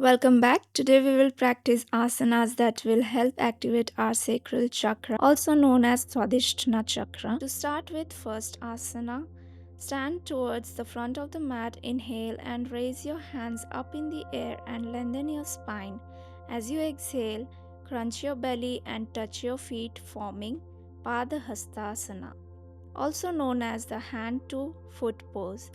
Welcome back. Today we will practice asanas that will help activate our sacral chakra, also known as Swadhishtna Chakra. To start with, first asana, stand towards the front of the mat, inhale and raise your hands up in the air and lengthen your spine. As you exhale, crunch your belly and touch your feet, forming Padahastasana, also known as the hand to foot pose.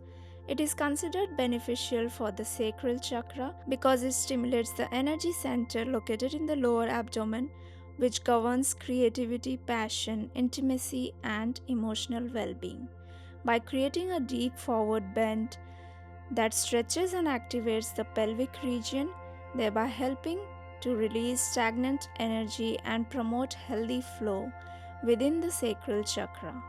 It is considered beneficial for the sacral chakra because it stimulates the energy center located in the lower abdomen, which governs creativity, passion, intimacy, and emotional well being. By creating a deep forward bend that stretches and activates the pelvic region, thereby helping to release stagnant energy and promote healthy flow within the sacral chakra.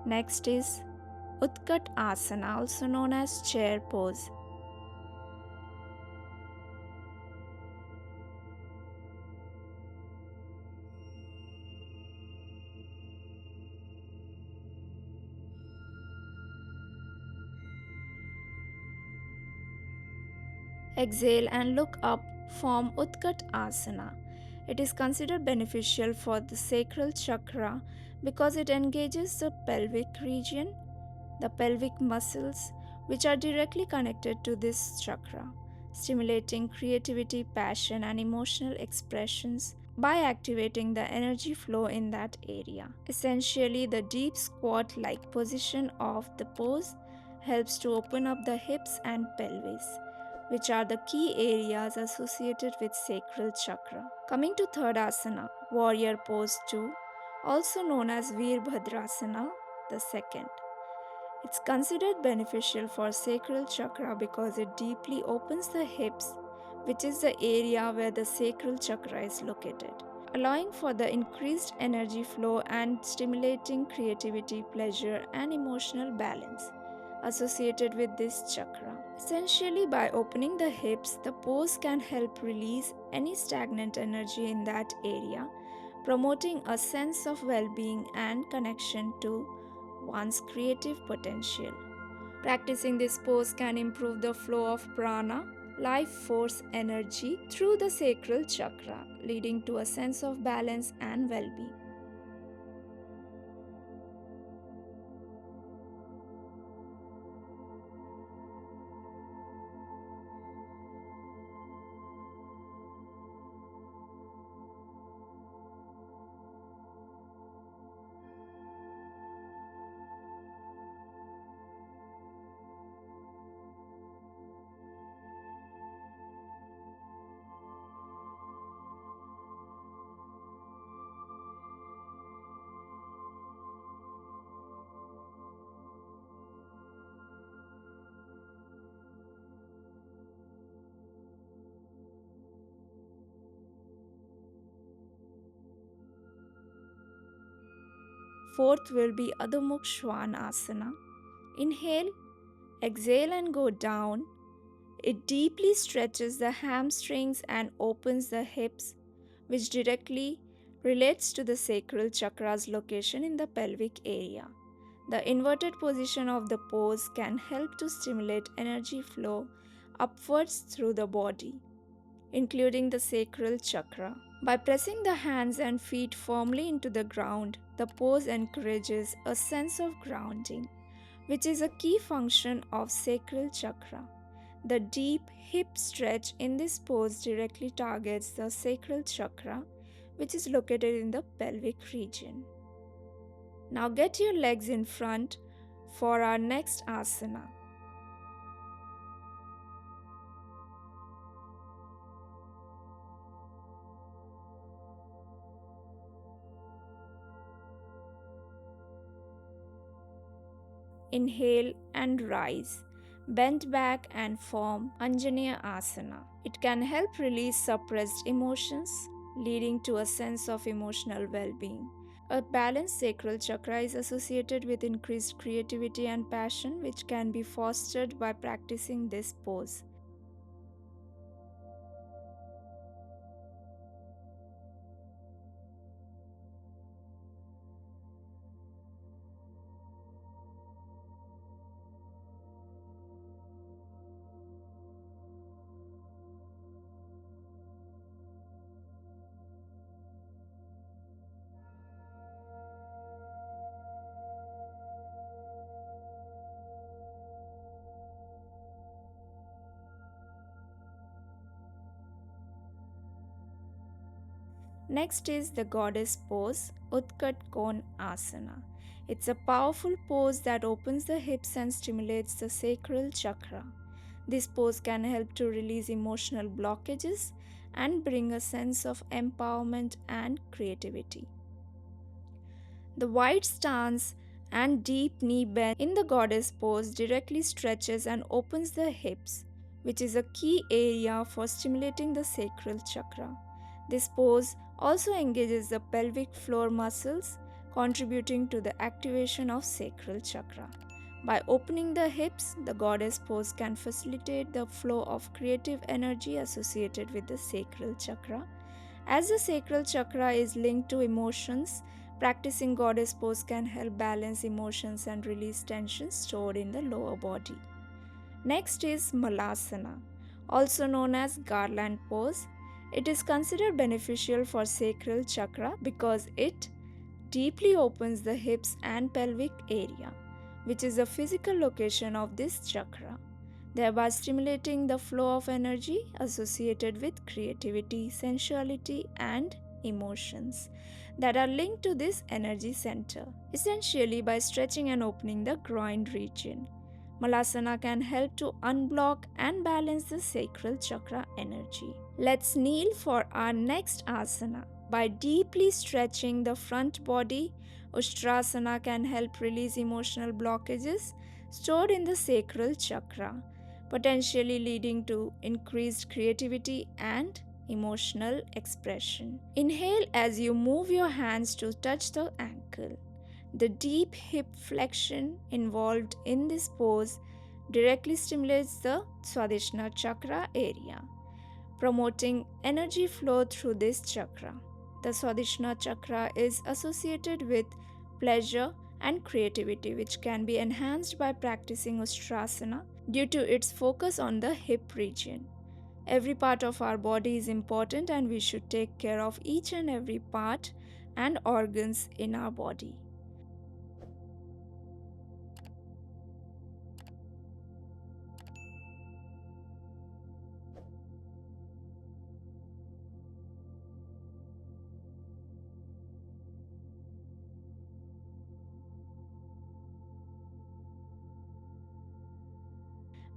Next is Utkat Asana, also known as chair pose. Exhale and look up, form Utkat Asana. It is considered beneficial for the sacral chakra because it engages the pelvic region, the pelvic muscles, which are directly connected to this chakra, stimulating creativity, passion, and emotional expressions by activating the energy flow in that area. Essentially, the deep squat like position of the pose helps to open up the hips and pelvis, which are the key areas associated with sacral chakra. Coming to third asana, warrior pose 2, also known as Veerbhadrasana, the second. It's considered beneficial for sacral chakra because it deeply opens the hips, which is the area where the sacral chakra is located, allowing for the increased energy flow and stimulating creativity, pleasure, and emotional balance associated with this chakra. Essentially, by opening the hips, the pose can help release any stagnant energy in that area, promoting a sense of well being and connection to one's creative potential. Practicing this pose can improve the flow of prana, life force energy, through the sacral chakra, leading to a sense of balance and well being. Fourth will be Adho Mukha Svanasana. Inhale, exhale, and go down. It deeply stretches the hamstrings and opens the hips, which directly relates to the sacral chakra's location in the pelvic area. The inverted position of the pose can help to stimulate energy flow upwards through the body, including the sacral chakra. By pressing the hands and feet firmly into the ground, the pose encourages a sense of grounding, which is a key function of sacral chakra. The deep hip stretch in this pose directly targets the sacral chakra, which is located in the pelvic region. Now get your legs in front for our next asana. Inhale and rise. Bend back and form Anjaneya Asana. It can help release suppressed emotions, leading to a sense of emotional well being. A balanced sacral chakra is associated with increased creativity and passion, which can be fostered by practicing this pose. Next is the goddess pose, Utkat Kon Asana. It's a powerful pose that opens the hips and stimulates the sacral chakra. This pose can help to release emotional blockages and bring a sense of empowerment and creativity. The wide stance and deep knee bend in the goddess pose directly stretches and opens the hips, which is a key area for stimulating the sacral chakra. This pose also engages the pelvic floor muscles, contributing to the activation of sacral chakra. By opening the hips, the goddess pose can facilitate the flow of creative energy associated with the sacral chakra. As the sacral chakra is linked to emotions, practicing goddess pose can help balance emotions and release tension stored in the lower body. Next is Malasana, also known as garland pose. It is considered beneficial for sacral chakra because it deeply opens the hips and pelvic area, which is the physical location of this chakra, thereby stimulating the flow of energy associated with creativity, sensuality, and emotions that are linked to this energy center, essentially by stretching and opening the groin region. Malasana can help to unblock and balance the sacral chakra energy. Let's kneel for our next asana. By deeply stretching the front body, Ustrasana can help release emotional blockages stored in the sacral chakra, potentially leading to increased creativity and emotional expression. Inhale as you move your hands to touch the ankle. The deep hip flexion involved in this pose directly stimulates the Swadhishtna Chakra area, promoting energy flow through this chakra. The Swadhishtna Chakra is associated with pleasure and creativity, which can be enhanced by practicing Ustrasana due to its focus on the hip region. Every part of our body is important, and we should take care of each and every part and organs in our body.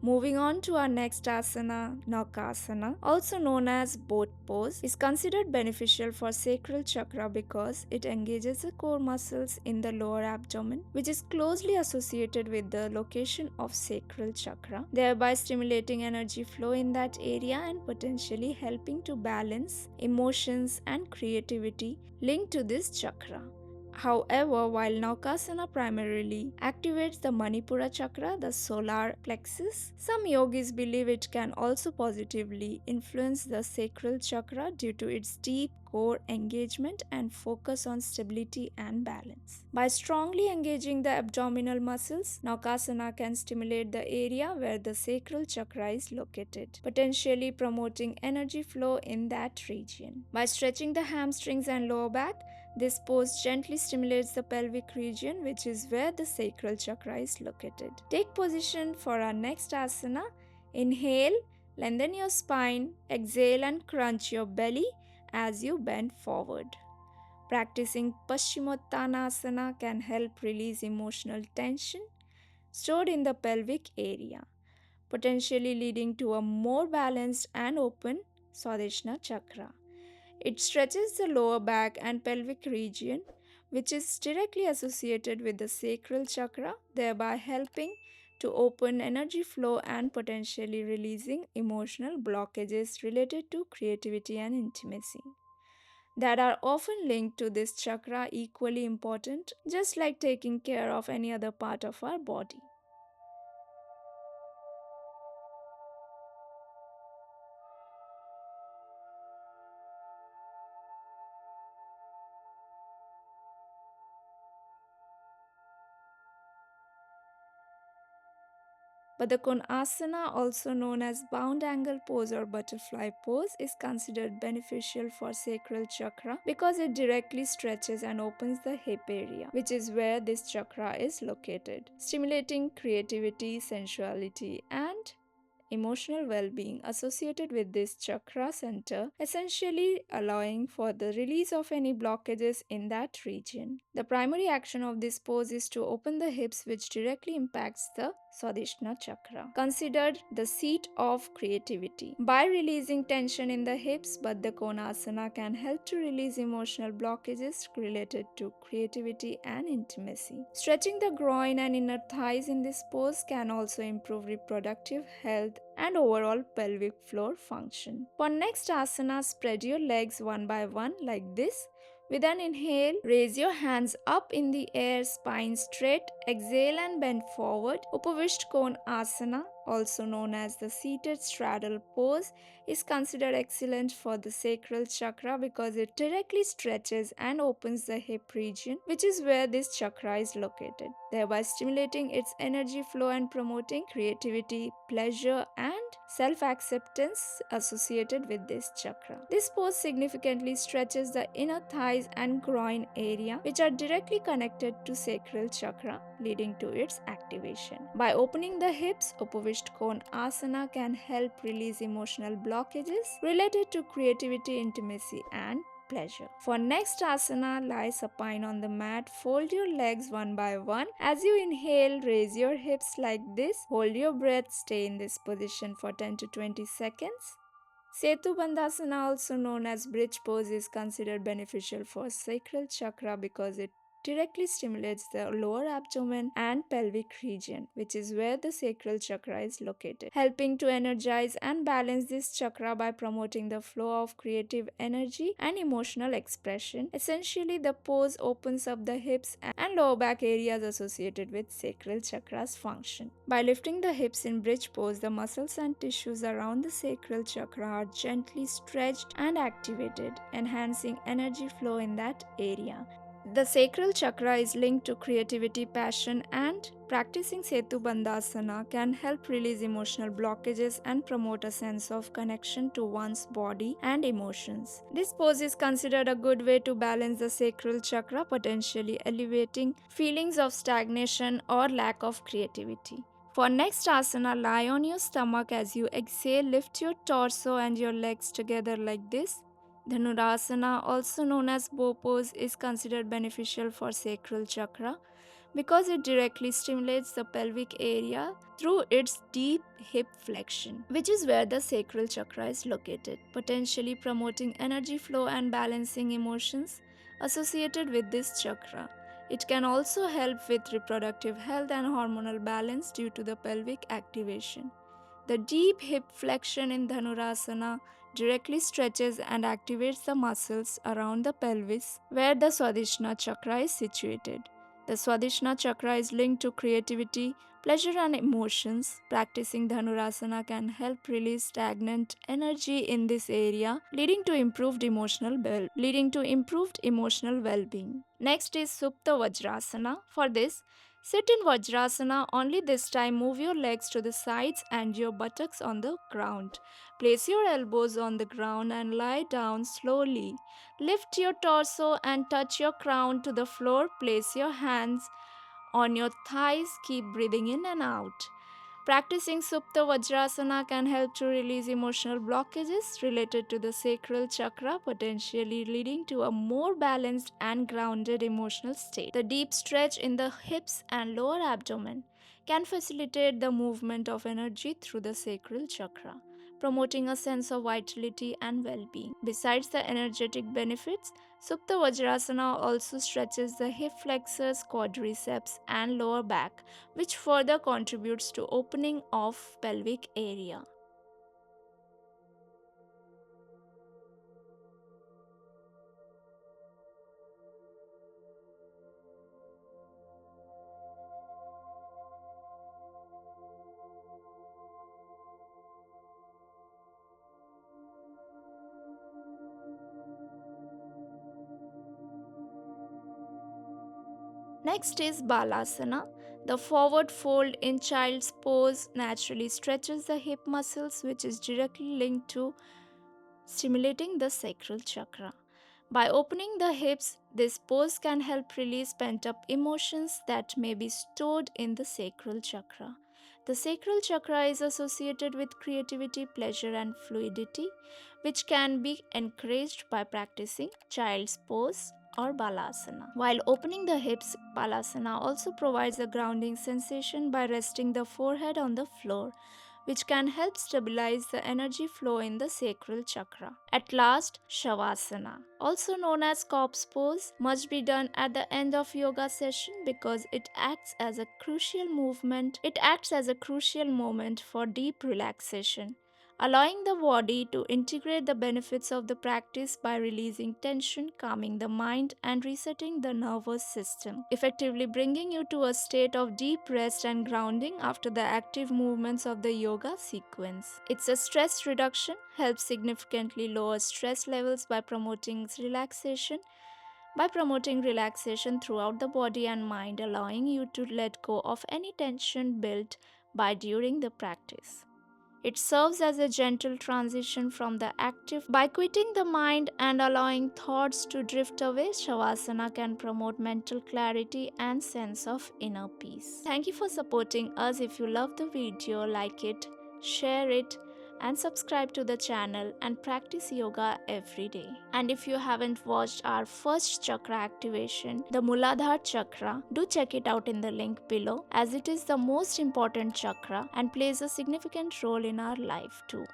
Moving on to our next asana, Naukasana, also known as boat pose, is considered beneficial for sacral chakra because it engages the core muscles in the lower abdomen, which is closely associated with the location of sacral chakra, thereby stimulating energy flow in that area and potentially helping to balance emotions and creativity linked to this chakra. However, while Naukasana primarily activates the Manipura chakra, the solar plexus, some yogis believe it can also positively influence the sacral chakra due to its deep core engagement and focus on stability and balance. By strongly engaging the abdominal muscles, Naukasana can stimulate the area where the sacral chakra is located, potentially promoting energy flow in that region. By stretching the hamstrings and lower back, this pose gently stimulates the pelvic region, which is where the sacral chakra is located. Take position for our next asana. Inhale, lengthen your spine, exhale and crunch your belly as you bend forward. Practicing Paschimottanasana can help release emotional tension stored in the pelvic area, potentially leading to a more balanced and open Swadhisthna Chakra. It stretches the lower back and pelvic region, which is directly associated with the sacral chakra, thereby helping to open energy flow and potentially releasing emotional blockages related to creativity and intimacy that are often linked to this chakra, equally important, just like taking care of any other part of our body. But the Konasana, also known as bound angle pose or butterfly pose, is considered beneficial for sacral chakra because it directly stretches and opens the hip area, which is where this chakra is located, stimulating creativity, sensuality, and emotional well-being associated with this chakra center, essentially allowing for the release of any blockages in that region. The primary action of this pose is to open the hips, which directly impacts the Swadhishtna Chakra, considered the seat of creativity. By releasing tension in the hips, Baddha Konasana can help to release emotional blockages related to creativity and intimacy. Stretching the groin and inner thighs in this pose can also improve reproductive health and overall pelvic floor function. For next asana, spread your legs one by one like this. With an inhale, raise your hands up in the air, spine straight. Exhale and bend forward. Upavishtkon asana, also known as the seated straddle pose, is considered excellent for the sacral chakra because it directly stretches and opens the hip region, which is where this chakra is located, thereby stimulating its energy flow and promoting creativity, pleasure, and self-acceptance associated with this chakra. This pose significantly stretches the inner thighs and groin area, which are directly connected to sacral chakra, leading to its activation. By opening the hips, Upavishtkon asana can help release emotional blockages related to creativity, intimacy, and pleasure. For next asana, lie supine on the mat. Fold your legs one by one. As you inhale, raise your hips like this. Hold your breath. Stay in this position for 10 to 20 seconds. Setu Bandhasana, also known as bridge pose, is considered beneficial for sacral chakra because it directly stimulates the lower abdomen and pelvic region, which is where the sacral chakra is located, helping to energize and balance this chakra by promoting the flow of creative energy and emotional expression. Essentially, the pose opens up the hips and lower back areas associated with sacral chakra's function. By lifting the hips in bridge pose, the muscles and tissues around the sacral chakra are gently stretched and activated, enhancing energy flow in that area. The sacral chakra is linked to creativity, passion, and practicing Setu Bandhasana can help release emotional blockages and promote a sense of connection to one's body and emotions. This pose is considered a good way to balance the sacral chakra, potentially alleviating feelings of stagnation or lack of creativity. For next asana, lie on your stomach. As you exhale, lift your torso and your legs together like this. Dhanurasana, also known as bow pose, is considered beneficial for sacral chakra because it directly stimulates the pelvic area through its deep hip flexion, which is where the sacral chakra is located, potentially promoting energy flow and balancing emotions associated with this chakra. It can also help with reproductive health and hormonal balance due to the pelvic activation. The deep hip flexion in Dhanurasana directly stretches and activates the muscles around the pelvis where the Swadhisthna Chakra is situated. The Swadhisthna Chakra is linked to creativity, pleasure, and emotions. Practicing Dhanurasana can help release stagnant energy in this area, leading to improved emotional well-being. Next is Supta Vajrasana. For this, sit in Vajrasana, only this time move your legs to the sides and your buttocks on the ground. Place your elbows on the ground and lie down slowly. Lift your torso and touch your crown to the floor. Place your hands on your thighs. Keep breathing in and out. Practicing Supta Vajrasana can help to release emotional blockages related to the sacral chakra, potentially leading to a more balanced and grounded emotional state. The deep stretch in the hips and lower abdomen can facilitate the movement of energy through the sacral chakra, promoting a sense of vitality and well-being. Besides the energetic benefits, Supta Vajrasana also stretches the hip flexors, quadriceps, and lower back, which further contributes to opening of pelvic area. Next is Balasana. The forward fold in child's pose naturally stretches the hip muscles, which is directly linked to stimulating the sacral chakra. By opening the hips, this pose can help release pent up emotions that may be stored in the sacral chakra. The sacral chakra is associated with creativity, pleasure, and fluidity, which can be encouraged by practicing child's pose or balasana. While opening the hips, balasana also provides a grounding sensation by resting the forehead on the floor, which can help stabilize the energy flow in the sacral chakra. At last, Shavasana, also known as corpse pose, must be done at the end of yoga session because it acts as a crucial movement. It acts as a crucial moment for deep relaxation, allowing the body to integrate the benefits of the practice by releasing tension, calming the mind, and resetting the nervous system, effectively bringing you to a state of deep rest and grounding after the active movements of the yoga sequence. It's a stress reduction, helps significantly lower stress levels by promoting relaxation throughout the body and mind, allowing you to let go of any tension built by during the practice. It serves as a gentle transition from the active. By quieting the mind and allowing thoughts to drift away, Shavasana can promote mental clarity and sense of inner peace. Thank you for supporting us. If you love the video, like it, share it, and subscribe to the channel and practice yoga every day. And if you haven't watched our first chakra activation, the Muladhara Chakra, do check it out in the link below, as it is the most important chakra and plays a significant role in our life too.